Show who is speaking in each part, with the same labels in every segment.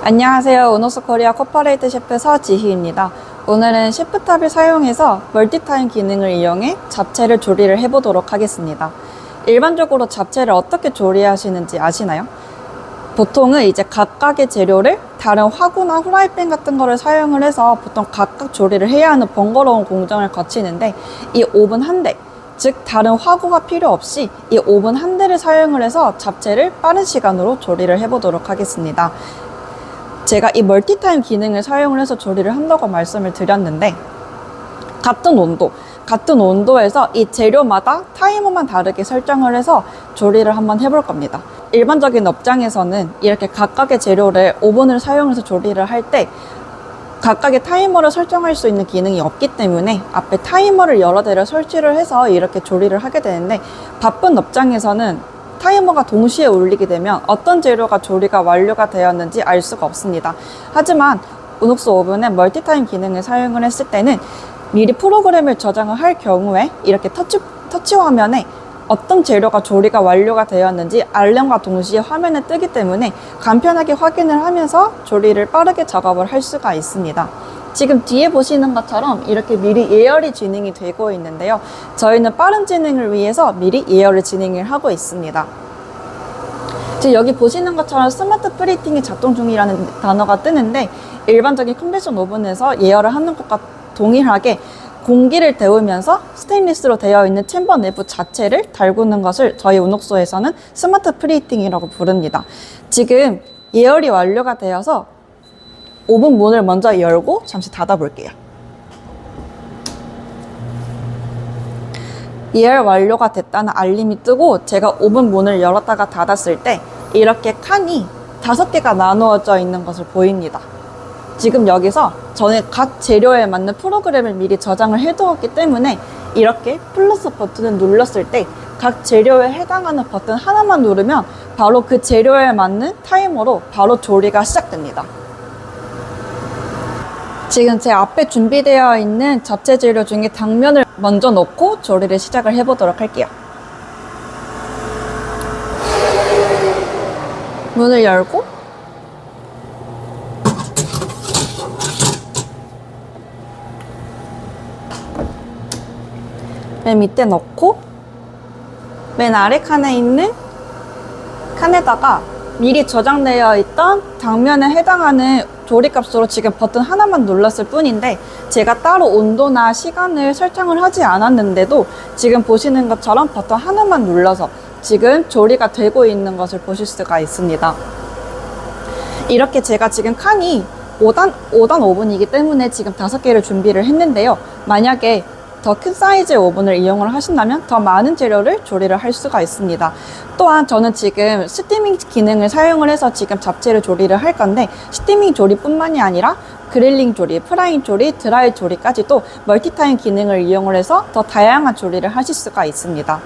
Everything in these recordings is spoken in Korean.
Speaker 1: 안녕하세요. 우노스 코리아 코퍼레이트 셰프 서지희입니다. 오늘은 셰프탑을 사용해서 멀티타임 기능을 이용해 잡채를 조리를 해보도록 하겠습니다. 일반적으로 잡채를 어떻게 조리하시는지 아시나요? 보통은 이제 각각의 재료를 다른 화구나 후라이팬 같은 거를 사용을 해서 보통 각각 조리를 해야 하는 번거로운 공정을 거치는데, 이 오븐 한 대, 즉 다른 화구가 필요 없이 이 오븐 한 대를 사용을 해서 잡채를 빠른 시간으로 조리를 해보도록 하겠습니다. 제가 이 멀티타임 기능을 사용을 해서 조리를 한다고 말씀을 드렸는데, 같은 온도에서 이 재료마다 타이머만 다르게 설정을 해서 조리를 한번 해볼 겁니다. 일반적인 업장에서는 이렇게 각각의 재료를 오븐을 사용해서 조리를 할 때 각각의 타이머를 설정할 수 있는 기능이 없기 때문에 앞에 타이머를 여러 대를 설치를 해서 이렇게 조리를 하게 되는데, 바쁜 업장에서는 타이머가 동시에 울리게 되면 어떤 재료가 조리가 완료가 되었는지 알 수가 없습니다. 하지만 우녹스 오븐의 멀티타임 기능을 사용을 했을 때는 미리 프로그램을 저장을 할 경우에 이렇게 터치 화면에 어떤 재료가 조리가 완료가 되었는지 알림과 동시에 화면에 뜨기 때문에 간편하게 확인을 하면서 조리를 빠르게 작업을 할 수가 있습니다. 지금 뒤에 보시는 것처럼 이렇게 미리 예열이 진행이 되고 있는데요. 저희는 빠른 진행을 위해서 미리 예열을 진행을 하고 있습니다. 지금 여기 보시는 것처럼 스마트 프리팅이 작동 중이라는 단어가 뜨는데, 일반적인 컨벡션 오븐에서 예열을 하는 것과 동일하게 공기를 데우면서 스테인리스로 되어 있는 챔버 내부 자체를 달구는 것을 저희 우녹소에서는 스마트 프리팅이라고 부릅니다. 지금 예열이 완료가 되어서 오븐 문을 먼저 열고 잠시 닫아 볼게요. 예열 완료가 됐다는 알림이 뜨고 제가 오븐 문을 열었다가 닫았을 때 이렇게 칸이 5개가 나누어져 있는 것을 보입니다. 지금 여기서 저는 각 재료에 맞는 프로그램을 미리 저장을 해두었기 때문에 이렇게 플러스 버튼을 눌렀을 때 각 재료에 해당하는 버튼 하나만 누르면 바로 그 재료에 맞는 타이머로 바로 조리가 시작됩니다. 지금 제 앞에 준비되어 있는 잡채 재료 중에 당면을 먼저 넣고 조리를 시작을 해보도록 할게요. 문을 열고 맨 밑에 넣고 맨 아래 칸에 있는 칸에다가 미리 저장되어 있던 당면에 해당하는 조리값으로 지금 버튼 하나만 눌렀을 뿐인데, 제가 따로 온도나 시간을 설정을 하지 않았는데도 지금 보시는 것처럼 버튼 하나만 눌러서 지금 조리가 되고 있는 것을 보실 수가 있습니다. 이렇게 제가 지금 칸이 5단 오븐이기 때문에 지금 5개를 준비를 했는데요. 만약에 더 큰 사이즈의 오븐을 이용을 하신다면 더 많은 재료를 조리를 할 수가 있습니다. 또한 저는 지금 스티밍 기능을 사용을 해서 지금 잡채를 조리를 할 건데, 스티밍 조리뿐만이 아니라 그릴링 조리, 프라잉 조리, 드라이 조리까지도 멀티타임 기능을 이용을 해서 더 다양한 조리를 하실 수가 있습니다.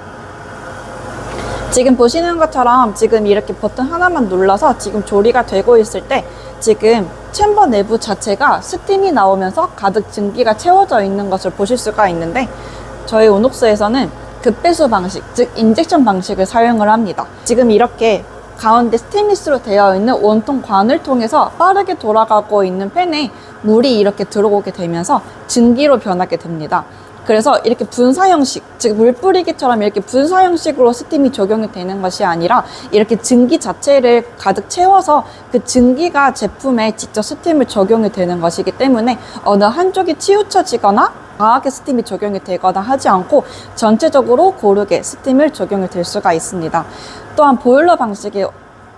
Speaker 1: 지금 보시는 것처럼 지금 이렇게 버튼 하나만 눌러서 지금 조리가 되고 있을 때 지금 챔버 내부 자체가 스팀이 나오면서 가득 증기가 채워져 있는 것을 보실 수가 있는데, 저희 우녹스에서는 급배수 방식, 즉 인젝션 방식을 사용을 합니다. 지금 이렇게 가운데 스테인리스로 되어 있는 원통 관을 통해서 빠르게 돌아가고 있는 팬에 물이 이렇게 들어오게 되면서 증기로 변하게 됩니다. 그래서 이렇게 분사 형식, 즉 물 뿌리기처럼 이렇게 분사 형식으로 스팀이 적용이 되는 것이 아니라 이렇게 증기 자체를 가득 채워서 그 증기가 제품에 직접 스팀을 적용이 되는 것이기 때문에 어느 한쪽이 치우쳐지거나 과하게 스팀이 적용이 되거나 하지 않고 전체적으로 고르게 스팀을 적용이 될 수가 있습니다. 또한 보일러 방식의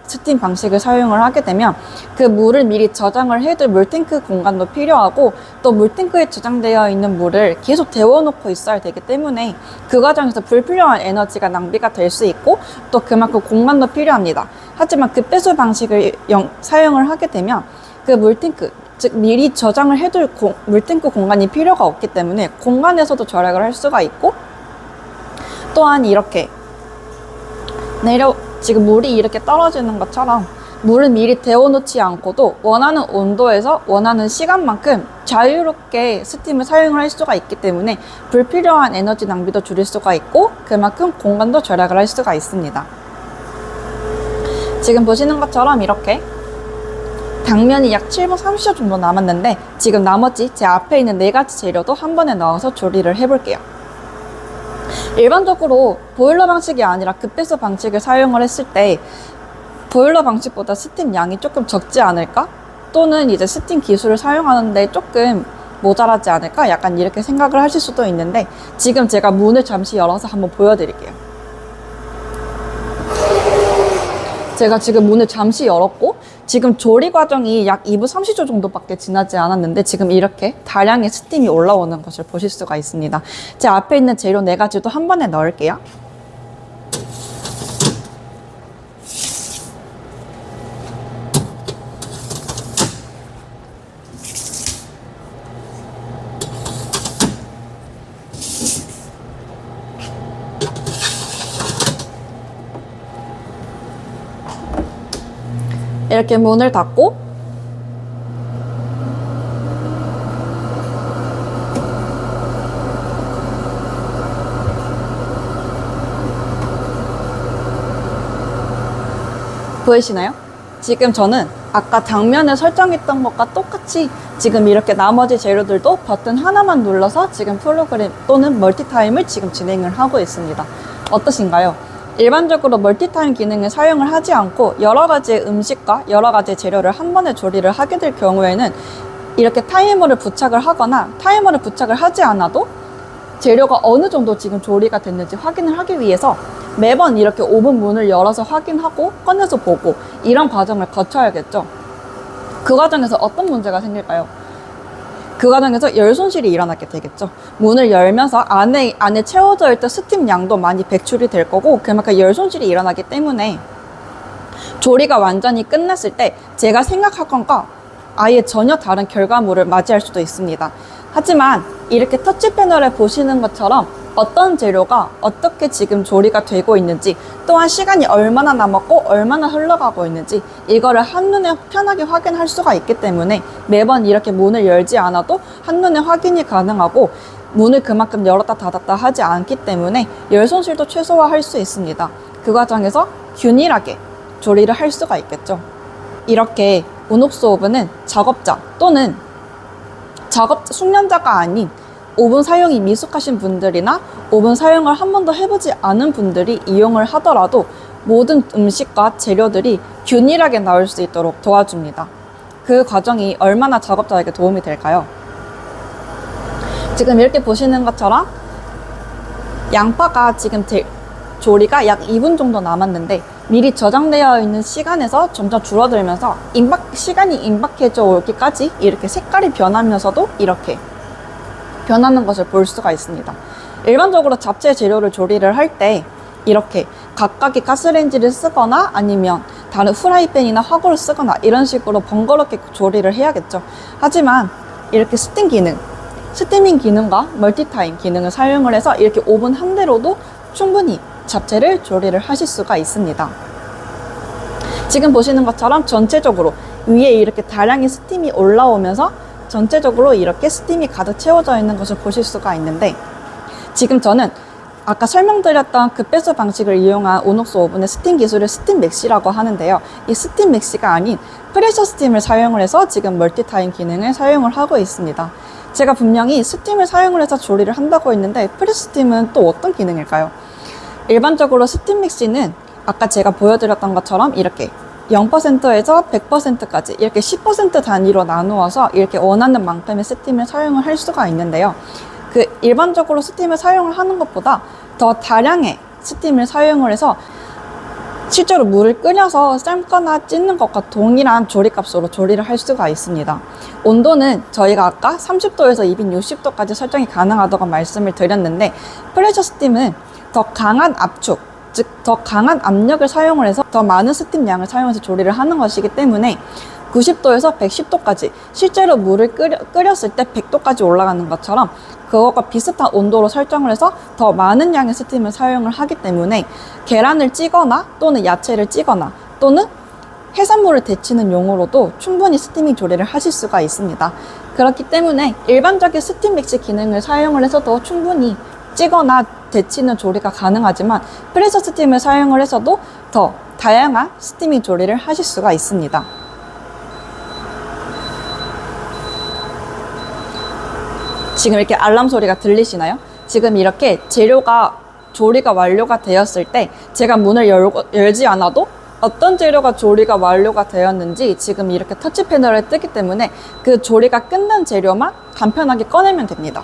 Speaker 1: 스팀 방식을 사용을 하게 되면 그 물을 미리 저장을 해둘 물탱크 공간도 필요하고, 또 물탱크에 저장되어 있는 물을 계속 데워놓고 있어야 되기 때문에 그 과정에서 불필요한 에너지가 낭비가 될 수 있고, 또 그만큼 공간도 필요합니다. 하지만 급배수 방식을 사용을 하게 되면 그 물탱크, 즉 미리 저장을 해둘 물탱크 공간이 필요가 없기 때문에 공간에서도 절약을 할 수가 있고, 또한 이렇게 지금 물이 이렇게 떨어지는 것처럼 물을 미리 데워놓지 않고도 원하는 온도에서 원하는 시간만큼 자유롭게 스팀을 사용을 할 수가 있기 때문에 불필요한 에너지 낭비도 줄일 수가 있고 그만큼 공간도 절약을 할 수가 있습니다. 지금 보시는 것처럼 이렇게 당면이 약 7분 30초 정도 남았는데 지금 나머지 제 앞에 있는 4가지 재료도 한 번에 넣어서 조리를 해볼게요. 일반적으로 보일러 방식이 아니라 급배수 방식을 사용을 했을 때 보일러 방식보다 스팀 양이 조금 적지 않을까? 또는 이제 스팀 기술을 사용하는데 조금 모자라지 않을까? 약간 이렇게 생각을 하실 수도 있는데 지금 제가 문을 잠시 열어서 한번 보여드릴게요. 제가 지금 문을 잠시 열었고 지금 조리 과정이 약 2분 30초 정도밖에 지나지 않았는데 지금 이렇게 다량의 스팀이 올라오는 것을 보실 수가 있습니다. 제 앞에 있는 재료 4가지도 한 번에 넣을게요. 이렇게 문을 닫고 보이시나요? 지금 저는 아까 당면을 설정했던 것과 똑같이 지금 이렇게 나머지 재료들도 버튼 하나만 눌러서 지금 프로그램 또는 멀티타임을 지금 진행을 하고 있습니다. 어떠신가요? 일반적으로 멀티타임 기능을 사용을 하지 않고 여러 가지의 음식과 여러 가지의 재료를 한 번에 조리를 하게 될 경우에는 이렇게 타이머를 부착을 하거나 타이머를 부착을 하지 않아도 재료가 어느 정도 지금 조리가 됐는지 확인을 하기 위해서 매번 이렇게 오븐 문을 열어서 확인하고 꺼내서 보고 이런 과정을 거쳐야겠죠. 그 과정에서 어떤 문제가 생길까요? 그 과정에서 열 손실이 일어나게 되겠죠. 문을 열면서 안에 채워져 있던 스팀 양도 많이 배출이 될 거고 그만큼 열 손실이 일어나기 때문에 조리가 완전히 끝났을 때 제가 생각한 것과 아예 전혀 다른 결과물을 맞이할 수도 있습니다. 하지만 이렇게 터치 패널에 보시는 것처럼 어떤 재료가 어떻게 지금 조리가 되고 있는지 또한 시간이 얼마나 남았고 얼마나 흘러가고 있는지 이거를 한눈에 편하게 확인할 수가 있기 때문에 매번 이렇게 문을 열지 않아도 한눈에 확인이 가능하고 문을 그만큼 열었다 닫았다 하지 않기 때문에 열 손실도 최소화할 수 있습니다. 그 과정에서 균일하게 조리를 할 수가 있겠죠. 이렇게 온옥스 오븐은 작업자 또는 숙련자가 아닌 오븐 사용이 미숙하신 분들이나 오븐 사용을 한 번도 해보지 않은 분들이 이용을 하더라도 모든 음식과 재료들이 균일하게 나올 수 있도록 도와줍니다. 그 과정이 얼마나 작업자에게 도움이 될까요? 지금 이렇게 보시는 것처럼 양파가 지금 조리가 약 2분 정도 남았는데 미리 저장되어 있는 시간에서 점점 줄어들면서 시간이 임박해져 오기까지 이렇게 색깔이 변하면서도 이렇게 변하는 것을 볼 수가 있습니다. 일반적으로 잡채 재료를 조리를 할 때 이렇게 각각의 가스레인지를 쓰거나 아니면 다른 후라이팬이나 화구를 쓰거나 이런 식으로 번거롭게 조리를 해야겠죠. 하지만 이렇게 스티밍 기능과 멀티타임 기능을 사용을 해서 이렇게 오븐 한 대로도 충분히 잡채를 조리를 하실 수가 있습니다. 지금 보시는 것처럼 전체적으로 위에 이렇게 다량의 스팀이 올라오면서 전체적으로 이렇게 스팀이 가득 채워져 있는 것을 보실 수가 있는데 지금 저는 아까 설명드렸던 급배수 방식을 이용한 온옥스 오븐의 스팀 기술을 스팀 맥시라고 하는데요. 이 스팀 맥시가 아닌 프레셔 스팀을 사용을 해서 지금 멀티타임 기능을 사용을 하고 있습니다. 제가 분명히 스팀을 사용을 해서 조리를 한다고 했는데 프레셔 스팀은 또 어떤 기능일까요? 일반적으로 스팀 맥시는 아까 제가 보여드렸던 것처럼 이렇게 0%에서 100%까지 이렇게 10% 단위로 나누어서 이렇게 원하는 만큼의 스팀을 사용을 할 수가 있는데요. 일반적으로 스팀을 사용을 하는 것보다 더 다량의 스팀을 사용을 해서 실제로 물을 끓여서 삶거나 찢는 것과 동일한 조리값으로 조리를 할 수가 있습니다. 온도는 저희가 아까 30도에서 260도까지 설정이 가능하다고 말씀을 드렸는데 프레셔 스팀은 더 강한 압축, 즉 더 강한 압력을 사용을 해서 더 많은 스팀 양을 사용해서 조리를 하는 것이기 때문에 90도에서 110도까지 실제로 물을 끓였을 때 100도까지 올라가는 것처럼 그것과 비슷한 온도로 설정을 해서 더 많은 양의 스팀을 사용을 하기 때문에 계란을 찌거나 또는 야채를 찌거나 또는 해산물을 데치는 용으로도 충분히 스티밍 조리를 하실 수가 있습니다. 그렇기 때문에 일반적인 스팀 맥시 기능을 사용을 해서도 충분히 찌거나 데치는 조리가 가능하지만 프레셔 스팀을 사용을 해서도 더 다양한 스티밍 조리를 하실 수가 있습니다. 지금 이렇게 알람 소리가 들리시나요? 지금 이렇게 재료가 조리가 완료가 되었을 때 제가 문을 열지 않아도 어떤 재료가 조리가 완료가 되었는지 지금 이렇게 터치 패널에 뜨기 때문에 그 조리가 끝난 재료만 간편하게 꺼내면 됩니다.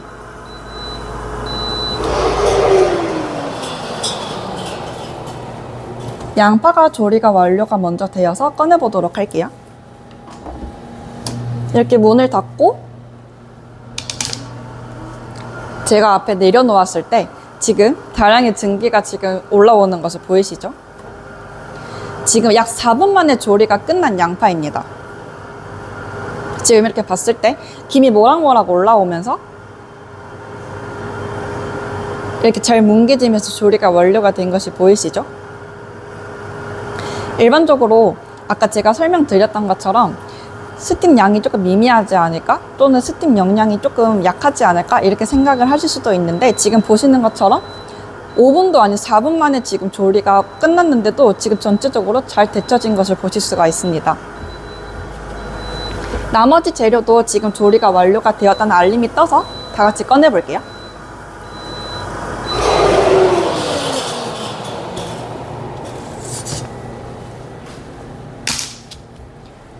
Speaker 1: 양파가 조리가 완료가 먼저 되어서 꺼내보도록 할게요. 이렇게 문을 닫고 제가 앞에 내려놓았을 때 지금 다량의 증기가 지금 올라오는 것을 보이시죠? 지금 약 4분 만에 조리가 끝난 양파입니다. 지금 이렇게 봤을 때 김이 모락모락 올라오면서 이렇게 잘 뭉개지면서 조리가 완료가 된 것이 보이시죠? 일반적으로 아까 제가 설명드렸던 것처럼 스팀 양이 조금 미미하지 않을까? 또는 스팀 용량이 조금 약하지 않을까? 이렇게 생각을 하실 수도 있는데 지금 보시는 것처럼 5분도 아닌 4분 만에 지금 조리가 끝났는데도 지금 전체적으로 잘 데쳐진 것을 보실 수가 있습니다. 나머지 재료도 지금 조리가 완료가 되었다는 알림이 떠서 다 같이 꺼내 볼게요.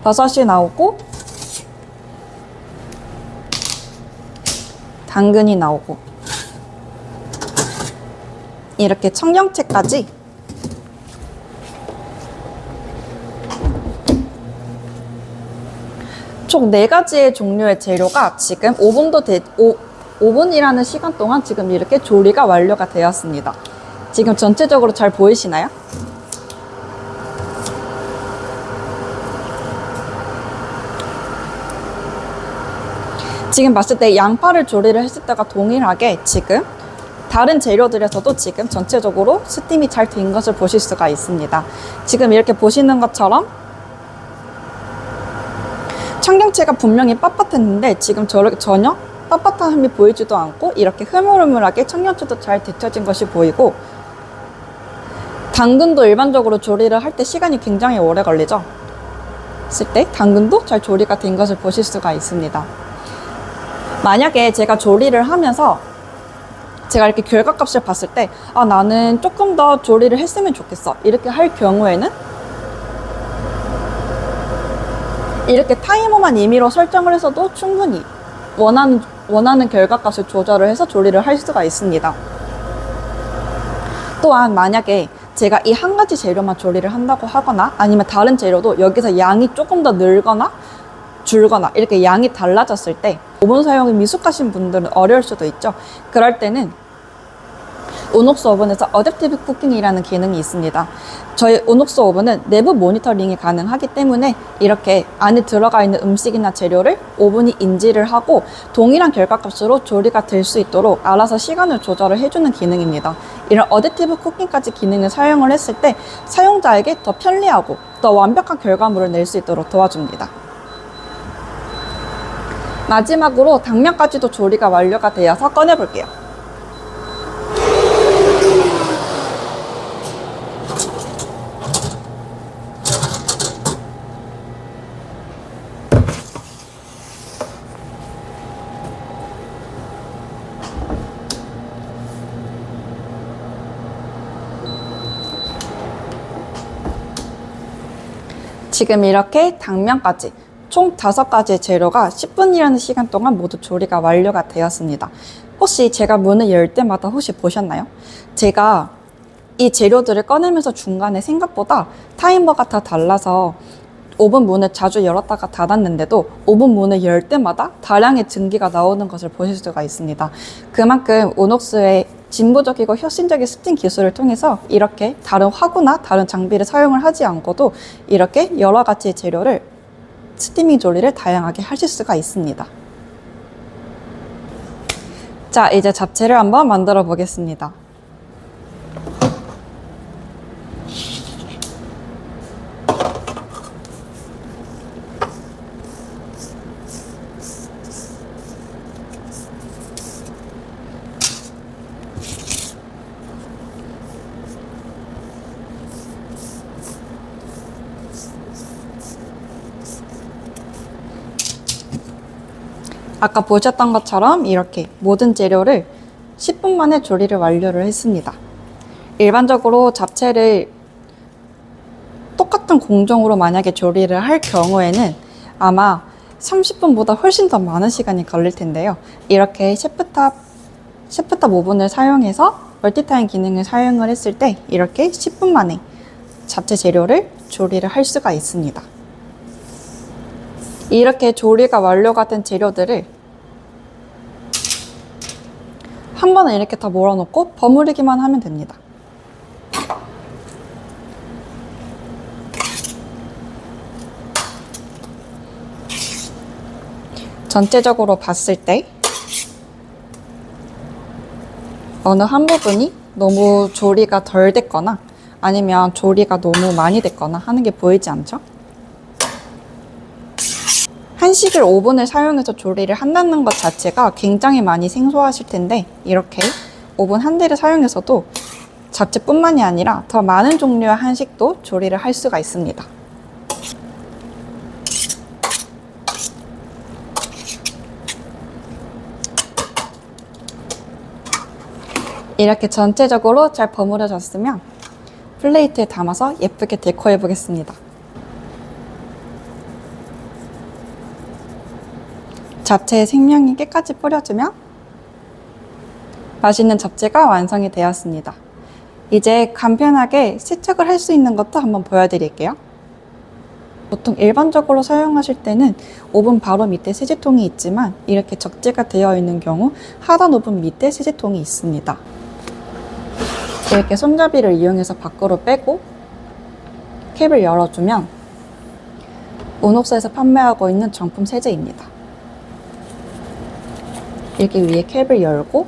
Speaker 1: 버섯이 나오고 당근이 나오고 이렇게 청경채까지 총 4가지의 종류의 재료가 지금 5분이라는 시간 동안 지금 이렇게 조리가 완료가 되었습니다. 지금 전체적으로 잘 보이시나요? 지금 봤을 때 양파를 조리를 했을 때가 동일하게 지금 다른 재료들에서도 지금 전체적으로 스팀이 잘 된 것을 보실 수가 있습니다. 지금 이렇게 보시는 것처럼 청경채가 분명히 빳빳했는데 지금 전혀 빳빳함이 보이지도 않고 이렇게 흐물흐물하게 청경채도 잘 데쳐진 것이 보이고 당근도 일반적으로 조리를 할 때 시간이 굉장히 오래 걸리죠. 했을 때 당근도 잘 조리가 된 것을 보실 수가 있습니다. 만약에 제가 조리를 하면서 제가 이렇게 결과값을 봤을 때 나는 조금 더 조리를 했으면 좋겠어 이렇게 할 경우에는 이렇게 타이머만 임의로 설정을 해서도 충분히 원하는 결과값을 조절을 해서 조리를 할 수가 있습니다. 또한 만약에 제가 이 한 가지 재료만 조리를 한다고 하거나 아니면 다른 재료도 여기서 양이 조금 더 늘거나 줄거나 이렇게 양이 달라졌을 때 오븐 사용이 미숙하신 분들은 어려울 수도 있죠. 그럴 때는 오녹스 오븐에서 어댑티브 쿠킹이라는 기능이 있습니다. 저희 오녹스 오븐은 내부 모니터링이 가능하기 때문에 이렇게 안에 들어가 있는 음식이나 재료를 오븐이 인지를 하고 동일한 결과값으로 조리가 될 수 있도록 알아서 시간을 조절을 해주는 기능입니다. 이런 어댑티브 쿠킹까지 기능을 사용을 했을 때 사용자에게 더 편리하고 더 완벽한 결과물을 낼 수 있도록 도와줍니다. 마지막으로 당면까지도 조리가 완료가 되어서 꺼내 볼게요. 지금 이렇게 당면까지 총 5가지의 재료가 10분이라는 시간 동안 모두 조리가 완료가 되었습니다. 혹시 제가 문을 열 때마다 혹시 보셨나요? 제가 이 재료들을 꺼내면서 중간에 생각보다 타이머가 다 달라서 오븐 문을 자주 열었다가 닫았는데도 오븐 문을 열 때마다 다량의 증기가 나오는 것을 보실 수가 있습니다. 그만큼 오녹스의 진보적이고 혁신적인 스팀 기술을 통해서 이렇게 다른 화구나 다른 장비를 사용을 하지 않고도 이렇게 여러 가지의 재료를 스티밍 조리를 다양하게 하실 수가 있습니다. 자, 이제 잡채를 한번 만들어 보겠습니다. 아까 보셨던 것처럼 이렇게 모든 재료를 10분 만에 조리를 완료를 했습니다. 일반적으로 잡채를 똑같은 공정으로 만약에 조리를 할 경우에는 아마 30분보다 훨씬 더 많은 시간이 걸릴 텐데요. 이렇게 셰프탑 오븐을 사용해서 멀티타임 기능을 사용을 했을 때 이렇게 10분 만에 잡채 재료를 조리를 할 수가 있습니다. 이렇게 조리가 완료가 된 재료들을 한 번에 이렇게 다 몰아놓고 버무리기만 하면 됩니다. 전체적으로 봤을 때 어느 한 부분이 너무 조리가 덜 됐거나 아니면 조리가 너무 많이 됐거나 하는 게 보이지 않죠? 한식을 오븐을 사용해서 조리를 한다는 것 자체가 굉장히 많이 생소하실 텐데 이렇게 오븐 한 대를 사용해서도 잡채뿐만이 아니라 더 많은 종류의 한식도 조리를 할 수가 있습니다. 이렇게 전체적으로 잘 버무려졌으면 플레이트에 담아서 예쁘게 데코해 보겠습니다. 잡채의 생명이 깨끗이 뿌려주면 맛있는 잡채가 완성이 되었습니다. 이제 간편하게 세척을 할 수 있는 것도 한번 보여드릴게요. 보통 일반적으로 사용하실 때는 오븐 바로 밑에 세제통이 있지만 이렇게 적재가 되어 있는 경우 하단 오븐 밑에 세제통이 있습니다. 이렇게 손잡이를 이용해서 밖으로 빼고 캡을 열어주면 우녹스에서 판매하고 있는 정품 세제입니다. 이렇게 위에 캡을 열고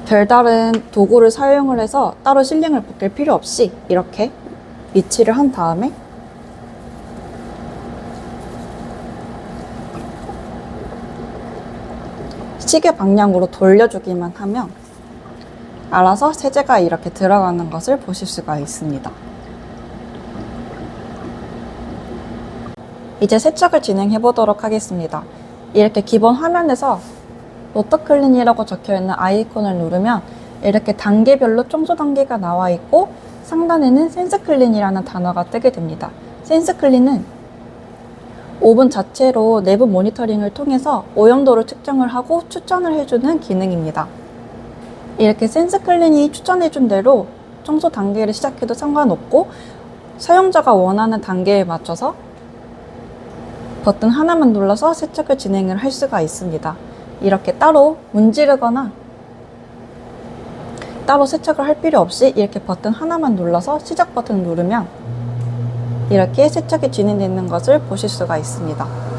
Speaker 1: 별다른 도구를 사용을 해서 따로 실링을 벗길 필요 없이 이렇게 위치를 한 다음에 시계 방향으로 돌려주기만 하면 알아서 세제가 이렇게 들어가는 것을 보실 수가 있습니다. 이제 세척을 진행해 보도록 하겠습니다. 이렇게 기본 화면에서 워터클린이라고 적혀있는 아이콘을 누르면 이렇게 단계별로 청소 단계가 나와 있고 상단에는 센스클린이라는 단어가 뜨게 됩니다. 센스클린은 오븐 자체로 내부 모니터링을 통해서 오염도를 측정을 하고 추천을 해주는 기능입니다. 이렇게 센스클린이 추천해준 대로 청소 단계를 시작해도 상관없고 사용자가 원하는 단계에 맞춰서 버튼 하나만 눌러서 세척을 진행을 할 수가 있습니다. 이렇게 따로 문지르거나 따로 세척을 할 필요 없이 이렇게 버튼 하나만 눌러서 시작 버튼을 누르면 이렇게 세척이 진행되는 것을 보실 수가 있습니다.